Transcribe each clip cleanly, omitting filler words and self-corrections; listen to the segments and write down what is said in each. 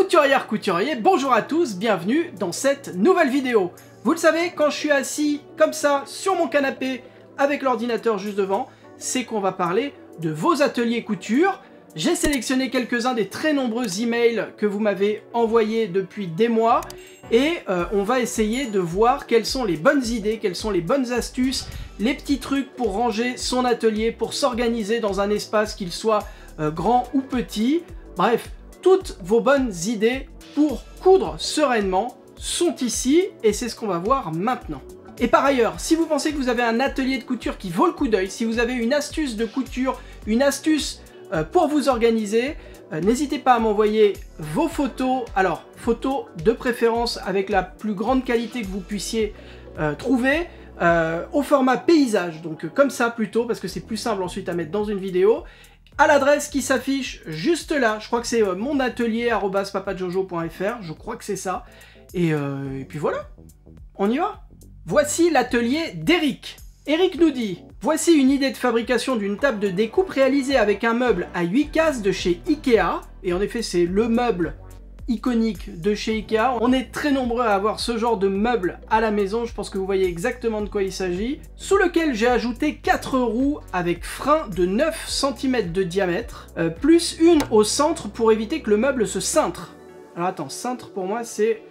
Couturière, couturier, bonjour à tous, bienvenue dans cette nouvelle vidéo. Vous le savez, quand je suis assis comme ça sur mon canapé avec l'ordinateur juste devant, c'est qu'on va parler de vos ateliers couture. J'ai sélectionné quelques-uns des très nombreux emails que vous m'avez envoyés depuis des mois et on va essayer de voir quelles sont les bonnes idées, quelles sont les bonnes astuces, les petits trucs pour ranger son atelier, pour s'organiser dans un espace qu'il soit grand ou petit. Bref, toutes vos bonnes idées pour coudre sereinement sont ici et c'est ce qu'on va voir maintenant. Et par ailleurs, si vous pensez que vous avez un atelier de couture qui vaut le coup d'œil, si vous avez une astuce de couture, une astuce pour vous organiser, n'hésitez pas à m'envoyer vos photos. Alors, photos de préférence avec la plus grande qualité que vous puissiez trouver, au format paysage, donc comme ça plutôt, parce que c'est plus simple ensuite à mettre dans une vidéo, à l'adresse qui s'affiche juste là. Je crois que c'est monatelier@papajojo.fr, je crois que c'est ça. Et puis voilà, on y va. Voici l'atelier d'Eric. Eric nous dit: voici une idée de fabrication d'une table de découpe réalisée avec un meuble à 8 cases de chez Ikea. Et en effet, c'est le meuble iconique de chez Ikea. On est très nombreux à avoir ce genre de meuble à la maison. Je pense que vous voyez exactement de quoi il s'agit. Sous lequel j'ai ajouté 4 roues avec frein de 9 cm de diamètre, plus une au centre pour éviter que le meuble se cintre. Alors attends, cintre pour moi c'est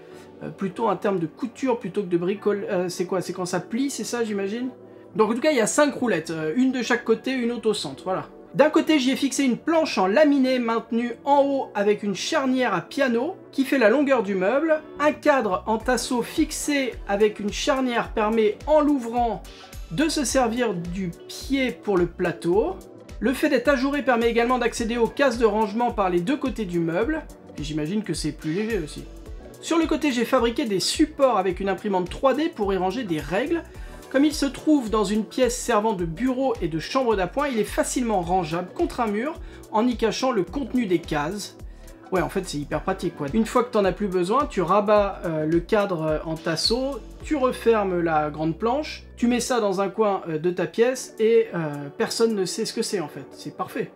plutôt un terme de couture plutôt que de bricole. C'est quoi? C'est quand ça plie, c'est ça j'imagine? Donc en tout cas il y a 5 roulettes, une de chaque côté, une autre au centre, voilà. D'un côté j'y ai fixé une planche en laminé maintenue en haut avec une charnière à piano qui fait la longueur du meuble. Un cadre en tasseau fixé avec une charnière permet en l'ouvrant de se servir du pied pour le plateau. Le fait d'être ajouré permet également d'accéder aux cases de rangement par les deux côtés du meuble. Et j'imagine que c'est plus léger aussi. Sur le côté j'ai fabriqué des supports avec une imprimante 3D pour y ranger des règles. Comme il se trouve dans une pièce servant de bureau et de chambre d'appoint, il est facilement rangeable contre un mur en y cachant le contenu des cases. Ouais, en fait c'est hyper pratique quoi. Une fois que t'en as plus besoin, tu rabats le cadre en tasseau, tu refermes la grande planche, tu mets ça dans un coin de ta pièce et personne ne sait ce que c'est en fait. C'est parfait.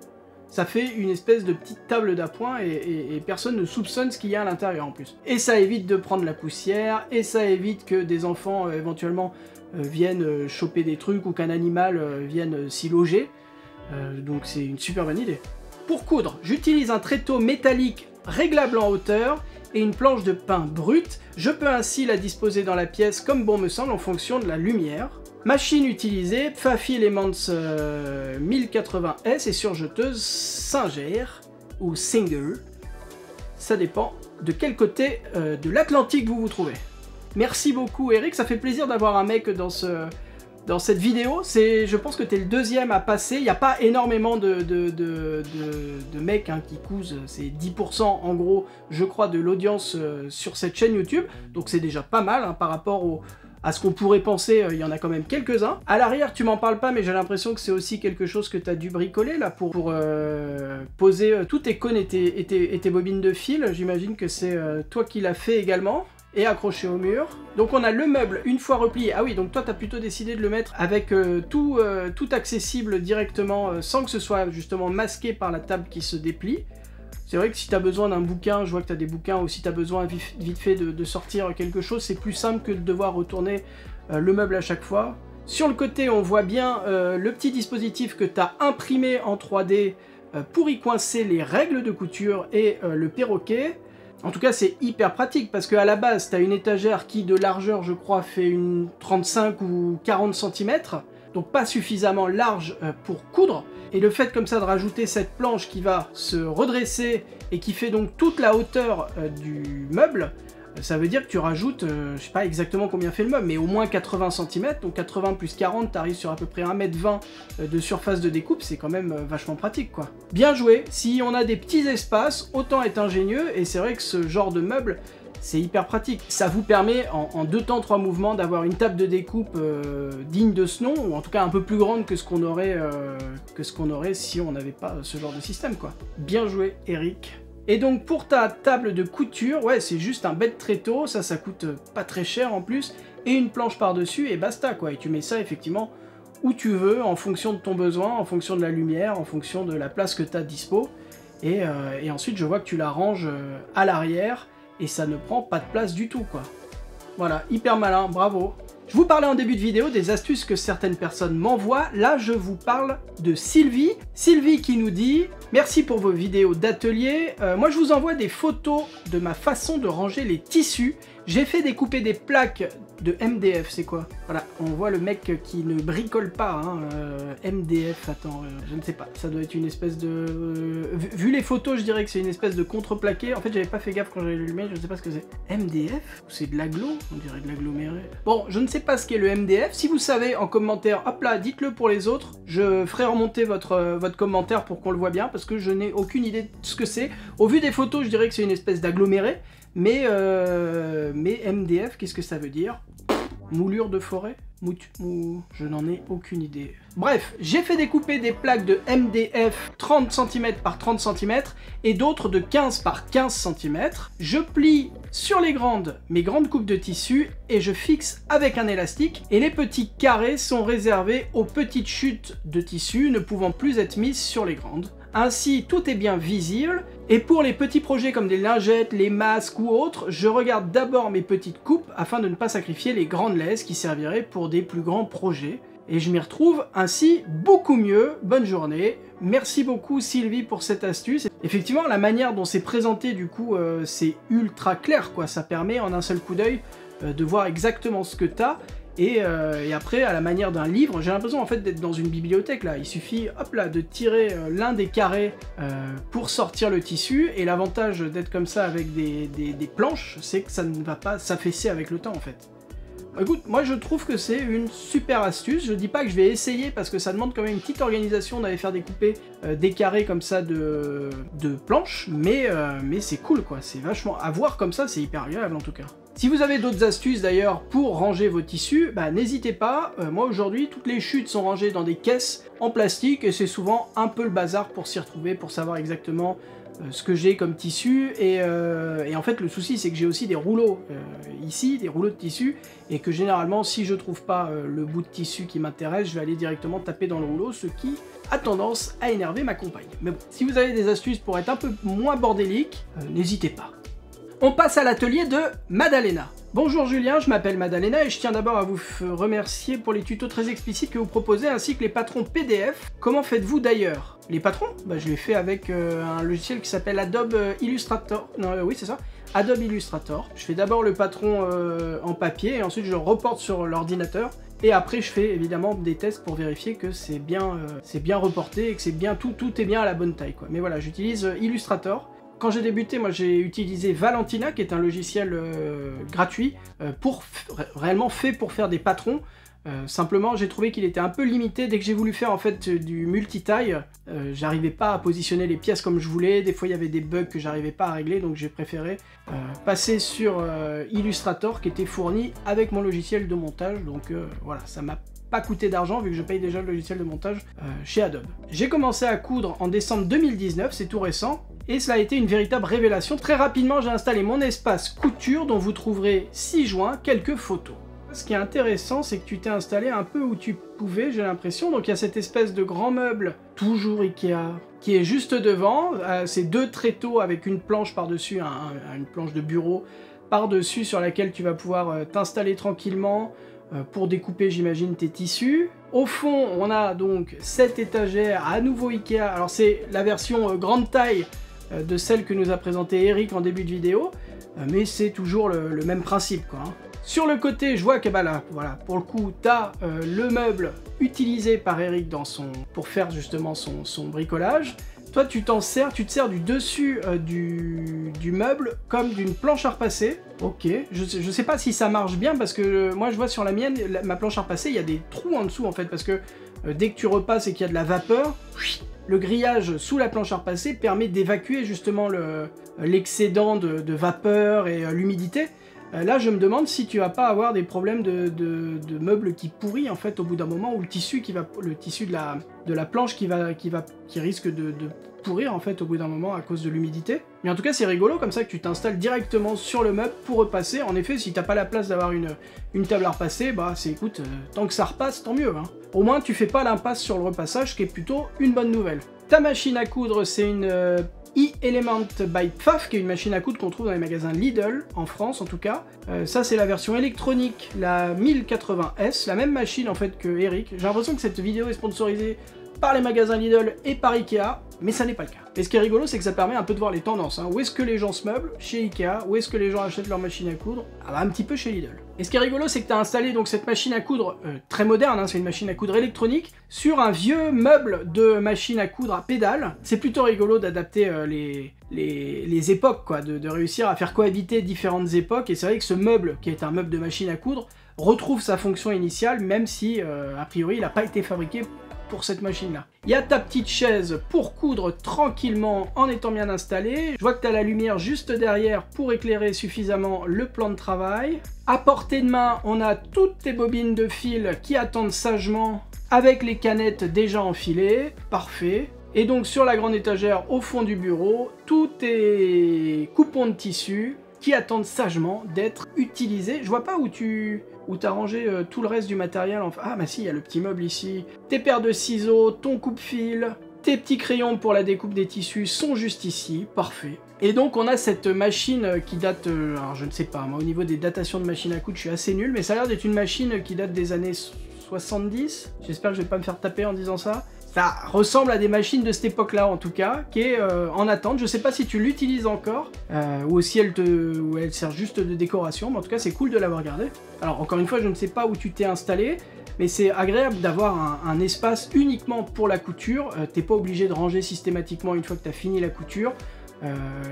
Ça fait une espèce de petite table d'appoint et personne ne soupçonne ce qu'il y a à l'intérieur en plus. Et ça évite de prendre la poussière, et ça évite que des enfants éventuellement viennent choper des trucs ou qu'un animal vienne s'y loger. Donc c'est une super bonne idée. Pour coudre, j'utilise un tréteau métallique réglable en hauteur et une planche de pin brute. Je peux ainsi la disposer dans la pièce comme bon me semble en fonction de la lumière. Machine utilisée, Pfaffy Elements 1080S et surjeteuse Singer ou Singer. Ça dépend de quel côté de l'Atlantique vous vous trouvez. Merci beaucoup Eric, ça fait plaisir d'avoir un mec dans cette vidéo. Je pense que tu es le deuxième à passer. Il n'y a pas énormément de mecs qui cousent. C'est 10% en gros, je crois, de l'audience sur cette chaîne YouTube. Donc c'est déjà pas mal par rapport à ce qu'on pourrait penser, il y en a quand même quelques-uns. À l'arrière, tu m'en parles pas, mais j'ai l'impression que c'est aussi quelque chose que tu as dû bricoler là pour poser tous tes cônes et tes bobines de fil. J'imagine que c'est toi qui l'as fait également. Et accroché au mur. Donc on a le meuble une fois replié. Ah oui, donc toi tu as plutôt décidé de le mettre avec tout accessible directement sans que ce soit justement masqué par la table qui se déplie. C'est vrai que si tu as besoin d'un bouquin, je vois que tu as des bouquins, ou si tu as besoin vite fait de sortir quelque chose, c'est plus simple que de devoir retourner le meuble à chaque fois. Sur le côté, on voit bien le petit dispositif que tu as imprimé en 3D pour y coincer les règles de couture et le perroquet. En tout cas, c'est hyper pratique parce qu'à la base, tu as une étagère qui, de largeur, je crois, fait une 35 ou 40 cm, donc pas suffisamment large pour coudre. Et le fait comme ça de rajouter cette planche qui va se redresser et qui fait donc toute la hauteur du meuble, ça veut dire que tu rajoutes, je sais pas exactement combien fait le meuble, mais au moins 80 cm, donc 80 plus 40, tu arrives sur à peu près 1,20 m de surface de découpe, c'est quand même vachement pratique quoi. Bien joué, si on a des petits espaces, autant être ingénieux, et c'est vrai que ce genre de meuble, c'est hyper pratique. Ça vous permet en 2 temps 3 mouvements d'avoir une table de découpe digne de ce nom, ou en tout cas un peu plus grande que ce qu'on aurait, si on n'avait pas ce genre de système quoi. Bien joué Eric. Et donc pour ta table de couture, ouais c'est juste un bête tréteau, ça coûte pas très cher en plus, et une planche par-dessus et basta quoi, et tu mets ça effectivement où tu veux, en fonction de ton besoin, en fonction de la lumière, en fonction de la place que tu as dispo, Et ensuite je vois que tu la ranges à l'arrière et ça ne prend pas de place du tout quoi. Voilà, hyper malin, bravo. Je vous parlais en début de vidéo des astuces que certaines personnes m'envoient. Là, je vous parle de Sylvie. Sylvie qui nous dit « Merci pour vos vidéos d'atelier. Moi, je vous envoie des photos de ma façon de ranger les tissus. J'ai fait découper des plaques de MDF. » C'est quoi? Voilà, on voit le mec qui ne bricole pas. Hein, MDF, attends, je ne sais pas. Ça doit être une espèce de... vu les photos, je dirais que c'est une espèce de contreplaqué. En fait, j'avais pas fait gaffe quand j'avais lu le mail, je ne sais pas ce que c'est. MDF? C'est de l'agglo? On dirait de l'aggloméré. Bon, je ne sais pas ce qu'est le MDF. Si vous savez, en commentaire, hop là, dites-le pour les autres. Je ferai remonter votre commentaire pour qu'on le voit bien, parce que je n'ai aucune idée de ce que c'est. Au vu des photos, je dirais que c'est une espèce d'aggloméré. Mais MDF, qu'est-ce que ça veut dire? Moulure de forêt? Je n'en ai aucune idée. Bref, j'ai fait découper des plaques de MDF 30 cm par 30 cm et d'autres de 15 par 15 cm. Je plie sur les mes grandes coupes de tissu et je fixe avec un élastique. Et les petits carrés sont réservés aux petites chutes de tissu ne pouvant plus être mises sur les grandes. Ainsi, tout est bien visible. Et pour les petits projets comme des lingettes, les masques ou autres, je regarde d'abord mes petites coupes afin de ne pas sacrifier les grandes laises qui serviraient pour des plus grands projets. Et je m'y retrouve ainsi beaucoup mieux. Bonne journée. Merci beaucoup Sylvie pour cette astuce. Effectivement, la manière dont c'est présenté, du coup, c'est ultra clair, quoi. Ça permet en un seul coup d'œil de voir exactement ce que t'as. Et après, à la manière d'un livre, j'ai l'impression en fait d'être dans une bibliothèque là. Il suffit, hop là, de tirer l'un des carrés pour sortir le tissu. Et l'avantage d'être comme ça avec des planches, c'est que ça ne va pas s'affaisser avec le temps en fait. Écoute, moi je trouve que c'est une super astuce. Je dis pas que je vais essayer parce que ça demande quand même une petite organisation d'aller faire découper des carrés comme ça de planches. Mais c'est cool quoi. C'est vachement... À voir comme ça, c'est hyper agréable en tout cas. Si vous avez d'autres astuces d'ailleurs pour ranger vos tissus, bah, n'hésitez pas. Moi aujourd'hui, toutes les chutes sont rangées dans des caisses en plastique et c'est souvent un peu le bazar pour s'y retrouver, pour savoir exactement ce que j'ai comme tissu. Et en fait, le souci, c'est que j'ai aussi des rouleaux ici, des rouleaux de tissu, et que généralement, si je trouve pas le bout de tissu qui m'intéresse, je vais aller directement taper dans le rouleau, ce qui a tendance à énerver ma compagne. Mais bon, si vous avez des astuces pour être un peu moins bordélique, n'hésitez pas. On passe à l'atelier de Madalena. Bonjour Julien, je m'appelle Madalena et je tiens d'abord à vous remercier pour les tutos très explicites que vous proposez ainsi que les patrons PDF. Comment faites-vous d'ailleurs? Les patrons? Bah, je les fais avec un logiciel qui s'appelle Adobe Illustrator. Non, oui c'est ça, Adobe Illustrator. Je fais d'abord le patron en papier et ensuite je le reporte sur l'ordinateur. Et après je fais évidemment des tests pour vérifier que c'est bien reporté et que c'est bien tout est bien à la bonne taille quoi. Mais voilà, j'utilise Illustrator. Quand j'ai débuté, moi j'ai utilisé Valentina, qui est un logiciel gratuit, réellement fait pour faire des patrons. Simplement, j'ai trouvé qu'il était un peu limité. Dès que j'ai voulu faire en fait du multitaille, j'arrivais pas à positionner les pièces comme je voulais. Des fois, il y avait des bugs que j'arrivais pas à régler, donc j'ai préféré passer sur Illustrator, qui était fourni avec mon logiciel de montage. Donc voilà, ça m'a pas coûté d'argent vu que je paye déjà le logiciel de montage chez Adobe. J'ai commencé à coudre en décembre 2019, c'est tout récent. Et cela a été une véritable révélation. Très rapidement, j'ai installé mon espace couture dont vous trouverez ci-joint quelques photos. Ce qui est intéressant, c'est que tu t'es installé un peu où tu pouvais, j'ai l'impression. Donc il y a cette espèce de grand meuble, toujours Ikea, qui est juste devant. C'est deux tréteaux avec une planche par-dessus, une planche de bureau par-dessus sur laquelle tu vas pouvoir t'installer tranquillement pour découper, j'imagine, tes tissus. Au fond, on a donc cette étagère, à nouveau Ikea. Alors c'est la version grande taille de celle que nous a présentée Eric en début de vidéo, mais c'est toujours le même principe quoi. Hein. Sur le côté, je vois que bah là, voilà, pour le coup, tu as le meuble utilisé par Eric pour faire justement son bricolage. Toi, tu te sers du dessus du meuble comme d'une planche à repasser. Ok, je sais pas si ça marche bien parce que moi je vois sur la mienne, ma planche à repasser, il y a des trous en dessous en fait parce que dès que tu repasses et qu'il y a de la vapeur, le grillage sous la planche à repasser permet d'évacuer justement l'excédent de vapeur et l'humidité. Là, je me demande si tu vas pas avoir des problèmes de meubles qui pourrissent en fait au bout d'un moment, ou le tissu de la planche qui risque de pourrir en fait au bout d'un moment à cause de l'humidité. Mais en tout cas, c'est rigolo comme ça que tu t'installes directement sur le meuble pour repasser. En effet, si t'as pas la place d'avoir une table à repasser, bah c'est écoute, tant que ça repasse, tant mieux. Hein. Au moins, tu fais pas l'impasse sur le repassage, ce qui est plutôt une bonne nouvelle. Ta machine à coudre, c'est une e-Element by Pfaff, qui est une machine à coudre qu'on trouve dans les magasins Lidl, en France en tout cas. Ça c'est la version électronique, la 1080S, la même machine en fait que Eric. J'ai l'impression que cette vidéo est sponsorisée par les magasins Lidl et par Ikea, mais ça n'est pas le cas. Et ce qui est rigolo, c'est que ça permet un peu de voir les tendances. Hein. Où est-ce que les gens se meublent? Chez Ikea. Où est-ce que les gens achètent leur machine à coudre? Ah bah, un petit peu chez Lidl. Et ce qui est rigolo, c'est que tu as installé donc cette machine à coudre très moderne, hein, c'est une machine à coudre électronique, sur un vieux meuble de machine à coudre à pédales. C'est plutôt rigolo d'adapter les époques, quoi, de réussir à faire cohabiter différentes époques. Et c'est vrai que ce meuble, qui est un meuble de machine à coudre, retrouve sa fonction initiale, même si, a priori, il n'a pas été fabriqué pour cette machine-là. Il y a ta petite chaise pour coudre tranquillement en étant bien installée. Je vois que tu as la lumière juste derrière pour éclairer suffisamment le plan de travail. À portée de main, on a toutes tes bobines de fil qui attendent sagement avec les canettes déjà enfilées. Parfait. Et donc sur la grande étagère au fond du bureau, tous tes coupons de tissu qui attendent sagement d'être utilisés. Je vois pas où t'as rangé tout le reste du matériel. Enfin, ah bah si, il y a le petit meuble ici. Tes paires de ciseaux, ton coupe-fil, tes petits crayons pour la découpe des tissus sont juste ici. Parfait. Et donc on a cette machine qui date, alors je ne sais pas, moi au niveau des datations de machines à coudre je suis assez nul, mais ça a l'air d'être une machine qui date des années 70. J'espère que je vais pas me faire taper en disant ça. Ça ressemble à des machines de cette époque-là en tout cas, qui est en attente. Je sais pas si tu l'utilises encore, ou si elle sert juste de décoration, mais en tout cas c'est cool de l'avoir gardée. Alors encore une fois, je ne sais pas où tu t'es installé, mais c'est agréable d'avoir un espace uniquement pour la couture. T'es pas obligé de ranger systématiquement une fois que tu as fini la couture.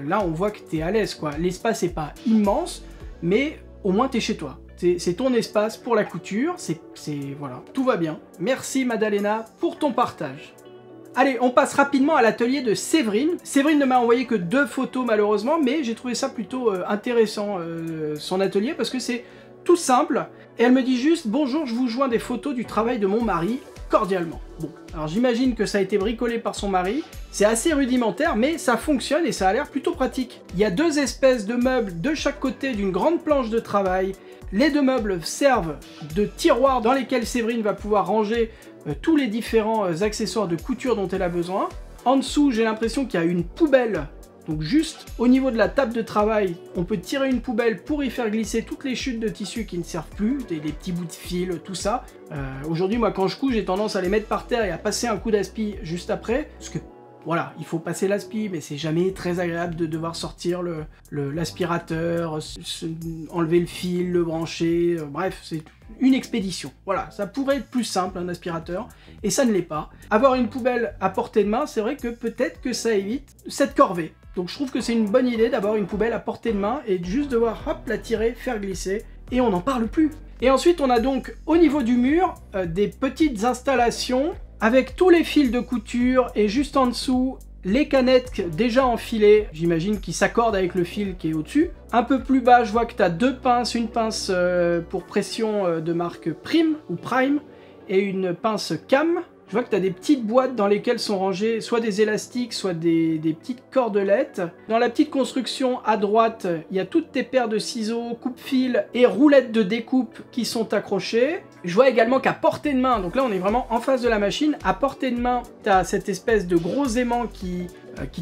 Là on voit que tu es à l'aise, quoi. L'espace n'est pas immense, mais au moins tu es chez toi. C'est ton espace pour la couture, voilà, tout va bien. Merci Madalena pour ton partage. Allez, on passe rapidement à l'atelier de Séverine. Séverine ne m'a envoyé que 2 photos malheureusement, mais j'ai trouvé ça plutôt intéressant, son atelier, parce que c'est tout simple. Et elle me dit juste « Bonjour, je vous joins des photos du travail de mon mari, cordialement ». Bon, alors j'imagine que ça a été bricolé par son mari. C'est assez rudimentaire, mais ça fonctionne et ça a l'air plutôt pratique. Il y a 2 espèces de meubles de chaque côté d'une grande planche de travail. Les 2 meubles servent de tiroirs dans lesquels Séverine va pouvoir ranger tous les différents accessoires de couture dont elle a besoin. En dessous, j'ai l'impression qu'il y a une poubelle. Donc juste au niveau de la table de travail, on peut tirer une poubelle pour y faire glisser toutes les chutes de tissu qui ne servent plus, des petits bouts de fil, tout ça. Aujourd'hui, moi, quand je couds, j'ai tendance à les mettre par terre et à passer un coup d'aspi juste après, parce que voilà, il faut passer l'aspi, mais c'est jamais très agréable de devoir sortir l'aspirateur, enlever le fil, le brancher, bref, c'est une expédition. Voilà, ça pourrait être plus simple un aspirateur, et ça ne l'est pas. Avoir une poubelle à portée de main, c'est vrai que peut-être que ça évite cette corvée. Donc je trouve que c'est une bonne idée d'avoir une poubelle à portée de main, et juste devoir, hop, la tirer, faire glisser, et on n'en parle plus. Et ensuite, on a donc, au niveau du mur, des petites installations avec tous les fils de couture et juste en dessous, les canettes déjà enfilées, j'imagine qui s'accordent avec le fil qui est au-dessus. Un peu plus bas, je vois que tu as 2 pinces, une pince pour pression de marque Prime ou Prime et une pince Cam. Je vois que tu as des petites boîtes dans lesquelles sont rangés soit des élastiques, soit des petites cordelettes. Dans la petite construction à droite, il y a toutes tes paires de ciseaux, coupe-fil et roulettes de découpe qui sont accrochées. Je vois également qu'à portée de main, donc là on est vraiment en face de la machine, à portée de main, tu as cette espèce de gros aimant qui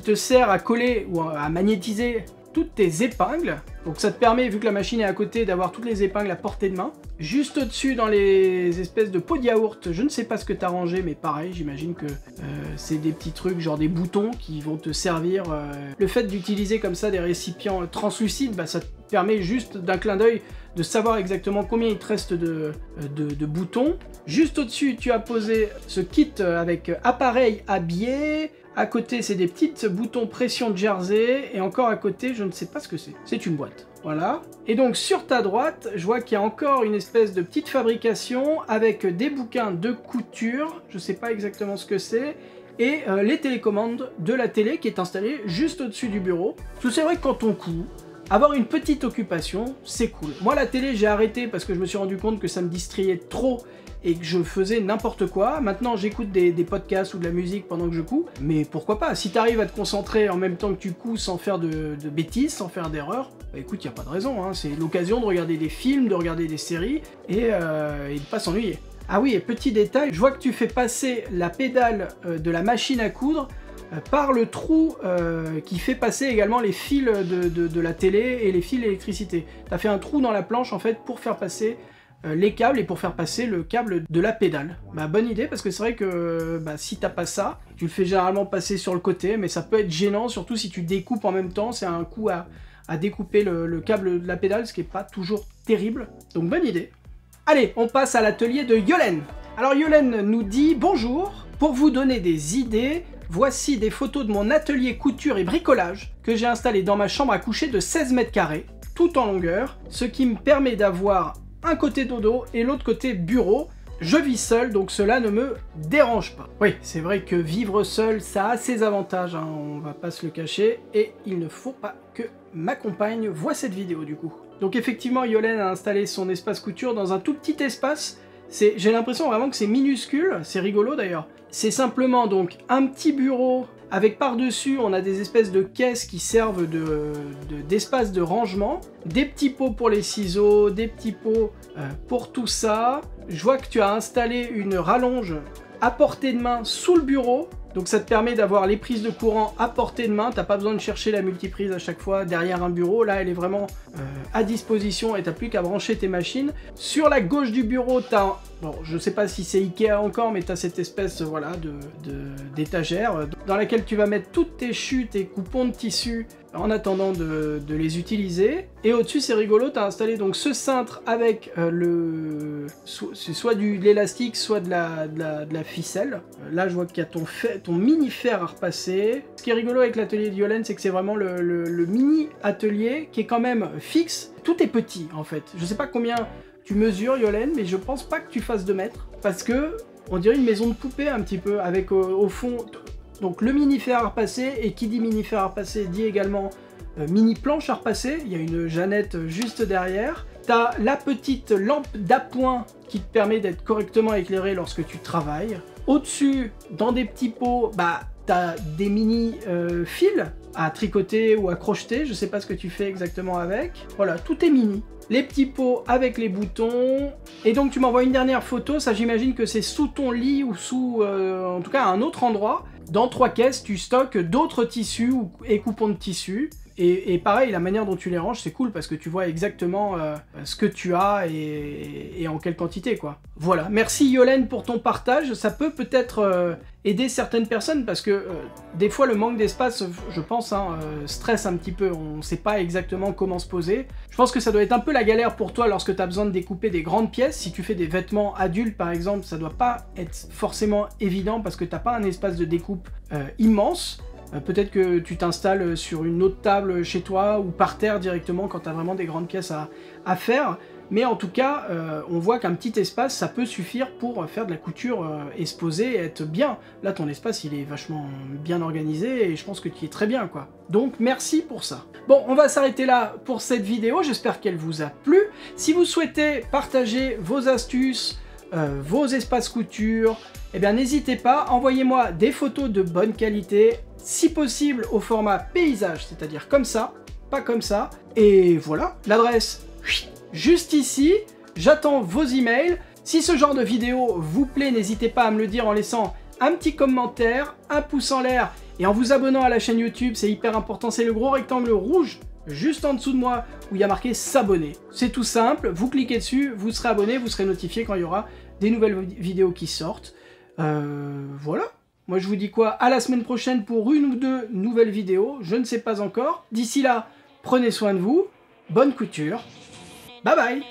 te sert à coller ou à magnétiser toutes tes épingles. Donc ça te permet, vu que la machine est à côté, d'avoir toutes les épingles à portée de main. Juste au-dessus, dans les espèces de pots de yaourt, je ne sais pas ce que tu as rangé, mais pareil, j'imagine que c'est des petits trucs, genre des boutons qui vont te servir. Le fait d'utiliser comme ça des récipients translucides, bah, ça te permet juste d'un clin d'œil de savoir exactement combien il te reste de boutons. Juste au-dessus, tu as posé ce kit avec appareil à biais. À côté, c'est des petits boutons pression jersey. Et encore à côté, je ne sais pas ce que c'est. C'est une boîte. Voilà. Et donc, sur ta droite, je vois qu'il y a encore une espèce de petite fabrication avec des bouquins de couture. Je ne sais pas exactement ce que c'est. Et les télécommandes de la télé qui est installée juste au-dessus du bureau. Parce que c'est vrai que quand on coud, avoir une petite occupation, c'est cool. Moi, la télé, j'ai arrêté parce que je me suis rendu compte que ça me distrayait trop et que je faisais n'importe quoi. Maintenant, j'écoute des podcasts ou de la musique pendant que je couds, mais pourquoi pas? Si tu arrives à te concentrer en même temps que tu couds sans faire de bêtises, sans faire d'erreurs, bah écoute, il n'y a pas de raison, hein. C'est l'occasion de regarder des films, de regarder des séries et de pas s'ennuyer. Ah oui, et petit détail, je vois que tu fais passer la pédale de la machine à coudre par le trou qui fait passer également les fils de la télé et les fils d'électricité. Tu as fait un trou dans la planche en fait pour faire passer les câbles et pour faire passer le câble de la pédale. Bah, bonne idée, parce que c'est vrai que si t'as pas ça, tu le fais généralement passer sur le côté, mais ça peut être gênant, surtout si tu découpes en même temps, c'est un coup à découper le câble de la pédale, ce qui est pas toujours terrible. Donc bonne idée. Allez, on passe à l'atelier de Yolène. Alors Yolène nous dit « Bonjour, pour vous donner des idées, voici des photos de mon atelier couture et bricolage que j'ai installé dans ma chambre à coucher de 16 mètres carrés, tout en longueur, ce qui me permet d'avoir un côté dodo et l'autre côté bureau. Je vis seul, donc cela ne me dérange pas. » Oui, c'est vrai que vivre seul, ça a ses avantages, hein, on va pas se le cacher, et il ne faut pas que ma compagne voie cette vidéo du coup. Donc effectivement, Yolène a installé son espace couture dans un tout petit espace. J'ai l'impression vraiment que c'est minuscule, c'est rigolo d'ailleurs. C'est simplement donc un petit bureau avec par-dessus, on a des espèces de caisses qui servent d'espace de rangement, des petits pots pour les ciseaux, des petits pots pour tout ça. Je vois que tu as installé une rallonge à portée de main sous le bureau, donc ça te permet d'avoir les prises de courant à portée de main, t'as pas besoin de chercher la multiprise à chaque fois derrière un bureau, là elle est vraiment à disposition et t'as plus qu'à brancher tes machines. Sur la gauche du bureau, t'as, bon je sais pas si c'est Ikea encore, mais t'as cette espèce voilà, d'étagère dans laquelle tu vas mettre toutes tes chutes et coupons de tissu en attendant de les utiliser. Et au-dessus c'est rigolo, t'as installé donc ce cintre avec soit de l'élastique, soit de la ficelle. Là je vois qu'il y a ton mini fer à repasser. Ce qui est rigolo avec l'atelier de Yolène, c'est que c'est vraiment le mini atelier qui est quand même fixe. Tout est petit en fait. Je sais pas combien tu mesures Yolène, mais je pense pas que tu fasses 2 mètres. Parce que on dirait une maison de poupée un petit peu, avec au fond donc le mini fer à repasser, et qui dit mini fer à repasser dit également mini planche à repasser. Il y a une Jeannette juste derrière. T'as la petite lampe d'appoint qui te permet d'être correctement éclairé lorsque tu travailles. Au-dessus, dans des petits pots, t'as des mini fils à tricoter ou à crocheter. Je sais pas ce que tu fais exactement avec. Voilà, tout est mini. Les petits pots avec les boutons. Et donc tu m'envoies une dernière photo. Ça, j'imagine que c'est sous ton lit ou sous, en tout cas, à un autre endroit. Dans 3 caisses, tu stockes d'autres tissus et coupons de tissu. Et pareil, la manière dont tu les ranges, c'est cool parce que tu vois exactement ce que tu as et en quelle quantité, quoi. Voilà, merci Yolène pour ton partage. Ça peut peut-être aider certaines personnes parce que des fois le manque d'espace, je pense, stresse un petit peu. On ne sait pas exactement comment se poser. Je pense que ça doit être un peu la galère pour toi lorsque tu as besoin de découper des grandes pièces. Si tu fais des vêtements adultes, par exemple, ça doit pas être forcément évident parce que tu n'as pas un espace de découpe immense. Peut-être que tu t'installes sur une autre table chez toi ou par terre directement quand tu as vraiment des grandes pièces à faire. Mais en tout cas, on voit qu'un petit espace, ça peut suffire pour faire de la couture et se poser et être bien. Là, ton espace, il est vachement bien organisé et je pense que tu y es très bien, quoi. Donc, merci pour ça. Bon, on va s'arrêter là pour cette vidéo. J'espère qu'elle vous a plu. Si vous souhaitez partager vos astuces, vos espaces couture, eh bien n'hésitez pas, envoyez-moi des photos de bonne qualité, si possible au format paysage, c'est-à-dire comme ça, pas comme ça. Et voilà, l'adresse juste ici. J'attends vos emails. Si ce genre de vidéo vous plaît, n'hésitez pas à me le dire en laissant un petit commentaire, un pouce en l'air et en vous abonnant à la chaîne YouTube, c'est hyper important. C'est le gros rectangle rouge juste en dessous de moi où il y a marqué s'abonner. C'est tout simple, vous cliquez dessus, vous serez abonné, vous serez notifié quand il y aura des nouvelles vidéos qui sortent. Voilà. Moi je vous dis quoi? À la semaine prochaine pour une ou 2 nouvelles vidéos, je ne sais pas encore. D'ici là, prenez soin de vous, bonne couture, bye bye.